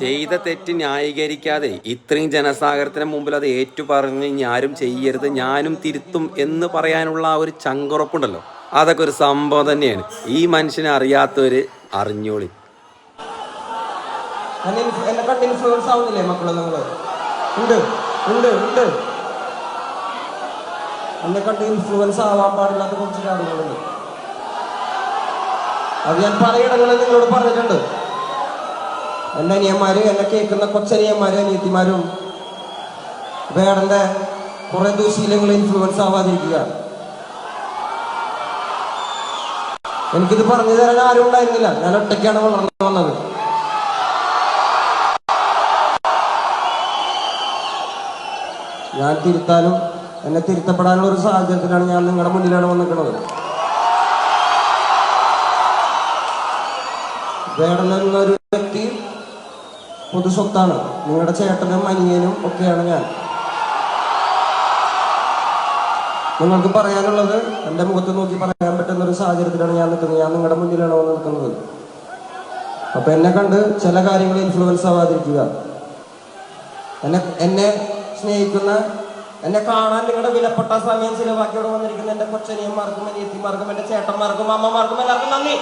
ചെയ്ത തെറ്റ് ന്യായീകരിക്കാതെ ഇത്രയും ജനസാഗരത്തിന് മുമ്പിൽ അത് ഏറ്റുപറഞ്ഞ് ഞാനും ചെയ്യരുത്, ഞാനും തിരുത്തും എന്ന് പറയാനുള്ള ആ ഒരു ചങ്കുറപ്പുണ്ടല്ലോ, അതൊക്കെ ഒരു സംഭവം തന്നെയാണ്. ഈ മനുഷ്യനെ അറിയാത്തവര് അറിഞ്ഞോളി. എന്നെ കണ്ട് ഇൻഫ്ലുവൻസ് ആവുന്നില്ലേ മക്കളെ? നിങ്ങള് ഉണ്ട് ഉണ്ട് ഉണ്ട് എന്നെ കണ്ട് ഇൻഫ്ലുവൻസ് ആവാൻ പാടില്ലാത്ത കുറച്ച് കാര്യങ്ങളുണ്ട്. അത് ഞാൻ പലയിടങ്ങളിൽ നിങ്ങളോട് പറഞ്ഞിട്ടുണ്ട്. എൻ്റെ അനിയന്മാര്, എന്നെ കേൾക്കുന്ന കൊച്ചനിയന്മാരും അനിയത്തിമാരും വേടന്റെ കുറെ ദൂശീലങ്ങൾ ഇൻഫ്ലുവൻസ് ആവാതിരിക്കുക. എനിക്കിത് പറഞ്ഞു തരാൻ ആരും ഉണ്ടായിരുന്നില്ല. ഞാൻ ഒറ്റയ്ക്കാണ് വളർന്നു വന്നത്. ഞാൻ തിരുത്താനും എന്നെ തിരുത്തപ്പെടാനുള്ള ഒരു സാഹചര്യത്തിലാണ് ഞാൻ നിങ്ങളുടെ മുന്നിലാണ് വന്നിരിക്കുന്നത്. വേടൻ എന്നൊരു വ്യക്തി പൊതുസ്വത്താണ്. നിങ്ങളുടെ ചേട്ടനും അനിയനും ഒക്കെയാണ് ഞാൻ. നിങ്ങൾക്ക് പറയാനുള്ളത് എൻ്റെ മുഖത്ത് നോക്കി പറയാൻ പറ്റുന്ന ഒരു സാഹചര്യത്തിലാണ് ഞാൻ നിൽക്കുന്നത്. ഞാൻ നിങ്ങളുടെ മുന്നിലാണ് വന്ന് നിൽക്കുന്നത്. അപ്പൊ എന്നെ കണ്ട് ചില കാര്യങ്ങൾ ഇൻഫ്ലുവൻസ് ആവാതിരിക്കുക. എന്നെ സ്നേഹിക്കുന്ന, എന്നെ കാണാൻ നിങ്ങളുടെ വിലപ്പെട്ട സമയം ചിലവാക്കിയോടെ വന്നിരിക്കുന്ന എൻ്റെ കൊച്ചനിയന്മാർക്കും അനിയത്തിമാർക്കും എൻ്റെ ചേട്ടന്മാർക്കും അമ്മമാർക്കും എല്ലാവർക്കും നന്ദി.